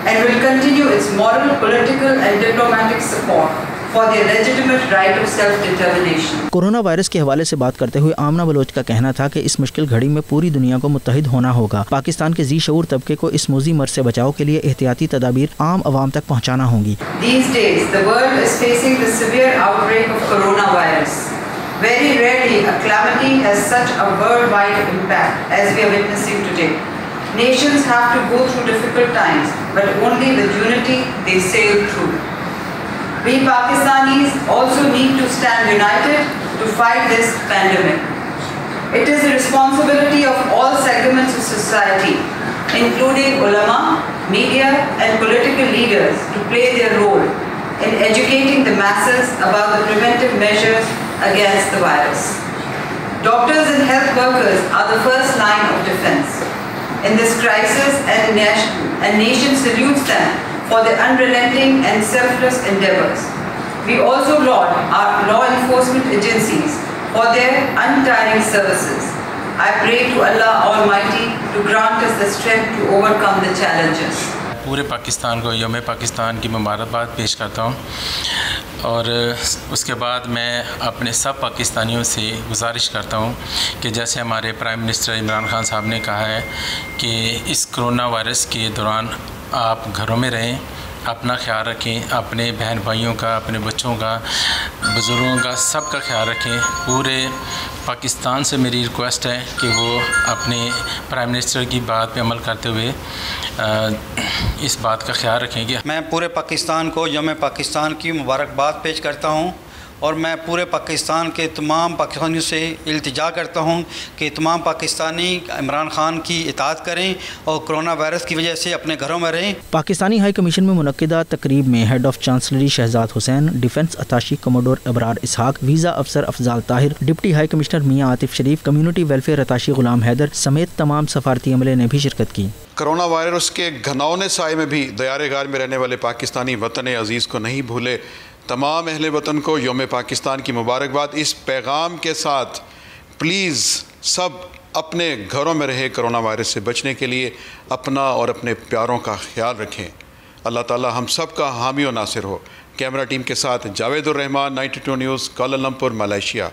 and will continue its moral, political and diplomatic support for their legitimate right of self-determination. Corona virus کے حوالے سے بات کرتے ہوئے آمنہ بلوچ کا کہنا تھا کہ اس مشکل گھڑی میں پوری دنیا کو متحد ہونا ہوگا۔ پاکستان کے ذی شعور طبقے کو اس موذی مرض سے بچاؤ کے لیے احتیاطی تدابیر عام عوام تک پہنچانا ہوں گی۔ These days the world is facing the severe outbreak of coronavirus. Very rarely a calamity has such a worldwide impact as we are witnessing today. Nations have to go through difficult times, but only with unity they sail through. We Pakistanis also need to stand united to fight this pandemic. It is the responsibility of all segments of society, including ulama, media and political leaders, to play their role in educating the masses about the preventive measures against the virus. Doctors and health workers are the first line of defense in this crisis, and nation salutes them for their unrelenting and selfless endeavors. We also laud our law enforcement agencies for their untiring services. I pray to Allah Almighty to grant us the strength to overcome the challenges. پورے پاکستان کو یوم پاکستان کی مبارکباد پیش کرتا ہوں، اور اس کے بعد میں اپنے سب پاکستانیوں سے گزارش کرتا ہوں کہ جیسے ہمارے پرائم منسٹر عمران خان صاحب نے کہا ہے کہ اس کرونا وائرس کے دوران آپ گھروں میں رہیں، اپنا خیال رکھیں، اپنے بہن بھائیوں کا، اپنے بچوں کا، بزرگوں کا، سب کا خیال رکھیں۔ پورے پاکستان سے میری ریکویسٹ ہے کہ وہ اپنے پرائم منسٹر کی بات پہ عمل کرتے ہوئے اس بات کا خیال رکھیں گے۔ میں پورے پاکستان کو یوم پاکستان کی مبارکباد پیش کرتا ہوں، اور میں پورے پاکستان کے تمام پاکستانیوں سے التجا کرتا ہوں کہ تمام پاکستانی عمران خان کی اطاعت کریں اور کرونا وائرس کی وجہ سے اپنے گھروں میں رہیں۔ پاکستانی ہائی کمیشن میں منعقدہ تقریب میں head of chancery Shahzad Hussain, defence attache commodore Abrar Ishaq, visa افسر Afzaal Tahir, deputy high commissioner Mian Atif Sharif, community welfare attache Ghulam Haider سمیت تمام سفارتی عملے نے بھی شرکت کی۔ کرونا وائرس کے گھناؤنے سائے میں بھی دیار غار میں رہنے والے پاکستانی وطن عزیز کو نہیں بھولے۔ تمام اہل وطن کو یوم پاکستان کی مبارکباد۔ اس پیغام کے ساتھ پلیز سب اپنے گھروں میں رہے، کرونا وائرس سے بچنے کے لیے اپنا اور اپنے پیاروں کا خیال رکھیں۔ اللہ تعالی ہم سب کا حامی و ناصر ہو۔ کیمرہ ٹیم کے ساتھ جاوید الرحمان، 92 نیوز، کوالالمپور، ملائیشیا۔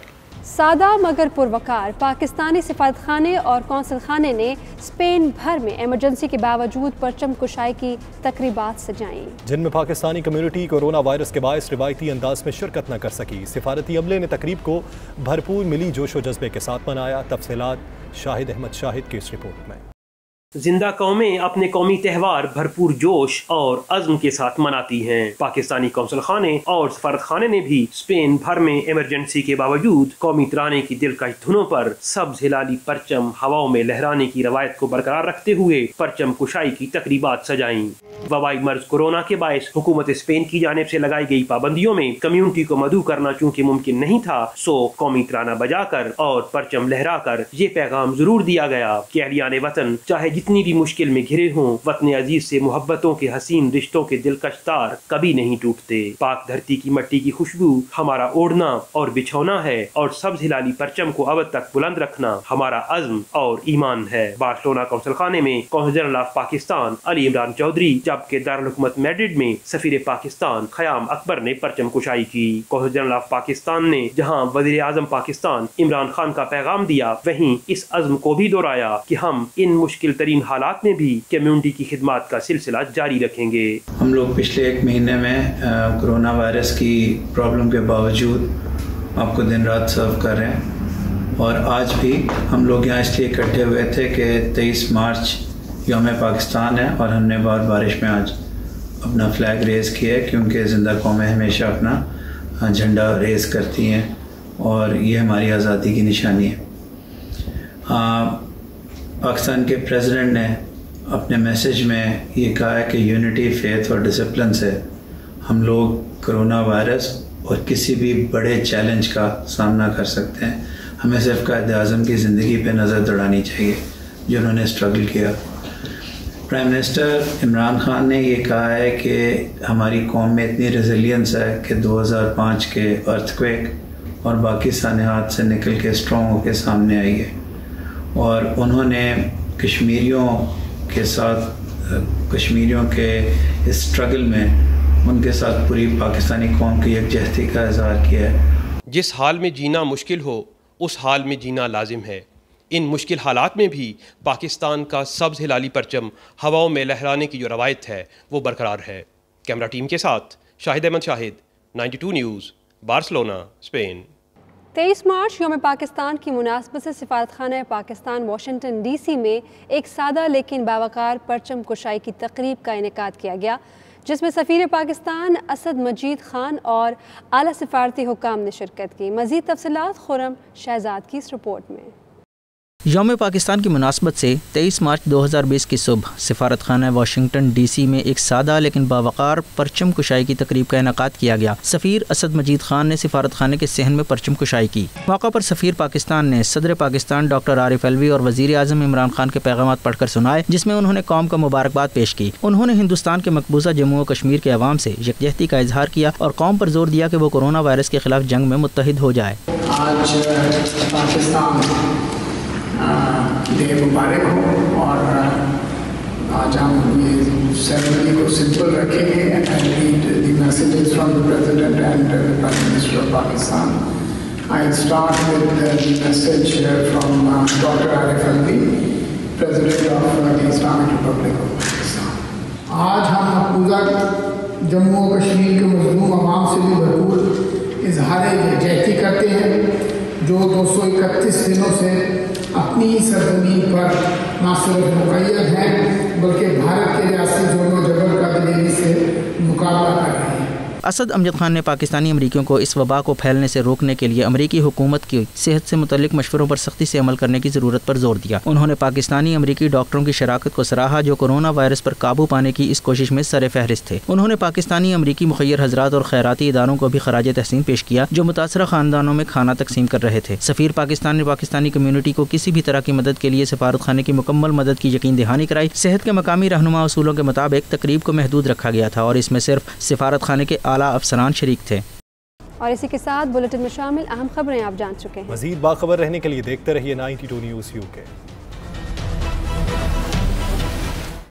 سادہ مگر پروقار پاکستانی سفارت خانے اور قونصل خانے نے اسپین بھر میں ایمرجنسی کے باوجود پرچم کشائی کی تقریبات سجائیں، جن میں پاکستانی کمیونٹی کورونا وائرس کے باعث روایتی انداز میں شرکت نہ کر سکی۔ سفارتی عملے نے تقریب کو بھرپور ملی جوش و جذبے کے ساتھ منایا۔ تفصیلات شاہد احمد شاہد کی اس رپورٹ میں۔ जिंदा कौमें अपने कौमी त्यौहार भरपूर जोश और अज़्म के साथ मनाती हैं। पाकिस्तानी कौंसल खाने और सफारत खाने ने भी स्पेन भर में इमरजेंसी के बावजूद कौमी तराने की दिलकश धुनों पर सब्ज हिलाली परचम हवाओं में लहराने की रवायत को बरकरार रखते हुए परचम कुशाई की तकरीबात सजाईं। वबाई मर्ज कोरोना के बायस हुकूमत स्पेन की जानिब से लगाई गई पाबंदियों में कम्युनिटी को मदऊ करना चूँकि मुमकिन नहीं था, सो कौमी तराना बजाकर और परचम लहराकर ये पैगाम जरूर दिया गया कि अहलियान वतन चाहे जितनी भी मुश्किल में घिरे हों, वतन अजीज से मोहब्बतों के हसीन रिश्तों के दिलकश तार कभी नहीं टूटते। पाक धरती की मट्टी की खुशबू हमारा ओढ़ना और बिछौना है और सब्ज हिलाली परचम को अब तक बुलंद रखना हमारा अज़्म और ईमान है। बार्सिलोना कौंसल खाने में consul general of Pakistan Ali Imran Chaudhry जबकि दारुल हुकूमत मैड्रिड में सफीर पाकिस्तान खयाम अकबर ने परचम कुशाई की। कौंसल जनरल ऑफ पाकिस्तान ने जहाँ वज़ीर आज़म पाकिस्तान इमरान खान का पैगाम दिया, वहीं इस अज़्म को भी दोहराया कि हम इन मुश्किल तरीन हालात में भी कम्युनिटी की खिदमत का सिलसिला जारी रखेंगे। हम लोग पिछले एक महीने में कोरोना वायरस की प्रॉब्लम के बावजूद आपको दिन रात सर्व कर रहे हैं और आज भी हम लोग यहाँ इसलिए इकट्ठे हुए थे कि 23 मार्च यौम पाकिस्तान है और हमने बहुत बारिश में आज अपना फ्लैग रेज़ किया है क्योंकि ज़िंदा कौमें हमेशा अपना झंडा रेज़ करती हैं और ये हमारी आज़ादी की निशानी है। पाकिस्तान के प्रेसिडेंट ने अपने मैसेज में ये कहा है कि यूनिटी, फेथ और डिसिप्लिन से हम लोग कोरोना वायरस और किसी भी बड़े चैलेंज का सामना कर सकते हैं। हमें सिर्फ कायद-ए-आज़म की ज़िंदगी पे नज़र दौड़ानी चाहिए जिन्होंने स्ट्रगल किया। प्राइम मिनिस्टर इमरान खान ने ये कहा है कि हमारी कौम में इतनी रेजिलियंस है कि 2005 के अर्थक्वेक और बाकी सानहात से निकल के स्ट्रॉन्ग होकर सामने आई है और उन्होंने कश्मीरियों के साथ कश्मीरियों के इस स्ट्रगल में उनके साथ पूरी पाकिस्तानी कौम की यकजहती का इज़हार किया है। जिस हाल में जीना मुश्किल हो उस हाल में जीना लाजिम है। इन मुश्किल हालात में भी पाकिस्तान का सब्ज हिलाली परचम हवाओं में लहराने की जो रवायत है वो बरकरार है। कैमरा टीम के साथ Shahid Ahmed Shahid, 92 news, Barcelona, Spain. 23 मार्च यौम पाकिस्तान की मुनासबत से सिफारतखाना पाकिस्तान वाशिंगटन DC में एक सादा लेकिन बावकार परचम कुशाई की तकरीब का इनेकाद किया गया, जिसमें सफ़ीर पाकिस्तान असद मजीद खान और आला सिफारती हुक्काम ने शिरकत की। मज़ीद तफसीलात खुरम शहजाद की इस रिपोर्ट में। यौम पाकिस्तान की मुनासबत से 23 मार्च 2020 की सुबह सिफारतखाना वाशिंगटन DC में एक सादा लेकिन बावकार परचम कुशाई की तकरीब का इनेकाद किया गया। सफ़ीर असद मजीद खान ने सिफारतखाने के सहन में परचम कुशाई की। मौका पर सफ़ीर पाकिस्तान ने सदर पाकिस्तान डॉक्टर आरिफ अलवी और वज़ीर आज़म इमरान खान के पैगाम पढ़कर सुनाए, जिसमें उन्होंने कौम को मुबारकबाद पेश की। उन्होंने हिंदुस्तान के मकबूजा जम्मू व कश्मीर के अवाम से यकजहती का इजहार किया और कौम पर जोर दिया कि वो कोरोना वायरस के खिलाफ जंग में मुत्तहिद हो जाए। आज पाकिस्तान डे मुबारक हो और आज हम ये सेरेमनी को सिंपल रखेंगे and read the messages from the president and prime minister of Pakistan. I start with the message from doctor Arif Alvi, president of the Islamic Republic of Pakistan. आज हम मकबूजा जम्मू और कश्मीर के मजलूम अवाम से भी भरपूर इजहार यकजहती करते हैं जो 231 दिनों से अपनी सरजमीन पर न सिर्फ मुक़य्यद हैं बल्कि भारत के रियासती जुर्म जबर का दिलेरी से मुकाबला कर रहे हैं। असद अमजद खान ने पाकिस्तानी अमरीकियों को इस वबा को फैलने से रोकने के लिए अमरीकी हुकूमत की सेहत से मुतल्लिक मशवरों पर सख्ती से अमल करने की ज़रूरत पर जोर दिया। उन्होंने पाकिस्तानी अमरीकी डॉक्टरों की शराकत को सराहा जो कोरोना वायरस पर काबू पाने की इस कोशिश में सर फहरिस्त थे। उन्होंने पाकिस्तानी अमरीकी मुखय्यर हजरात और खैराती इदारों को भी खराज तहसीन पेश किया जो मुतासरा खानदानों में खाना तकसीम कर रहे थे। सफ़ीर पाकिस्तान ने पाकिस्तानी कम्यूनिटी को किसी भी तरह की मदद के लिए सिफारत खाने की मुकम्मल मदद की यकीन दहानी कराई। सेहत के मकामी रहनुमा उसूलों के मुताबिक तकरीब को महदूद रखा गया था और इसमें सिर्फ सिफारत खाने के आला अफसरान शरीक थे। और इसी के साथ बुलेटिन में शामिल अहम खबरें आप जान चुके हैं। मज़ीद बाखबर रहने के लिए देखते रहिए 92 न्यूज़ UK।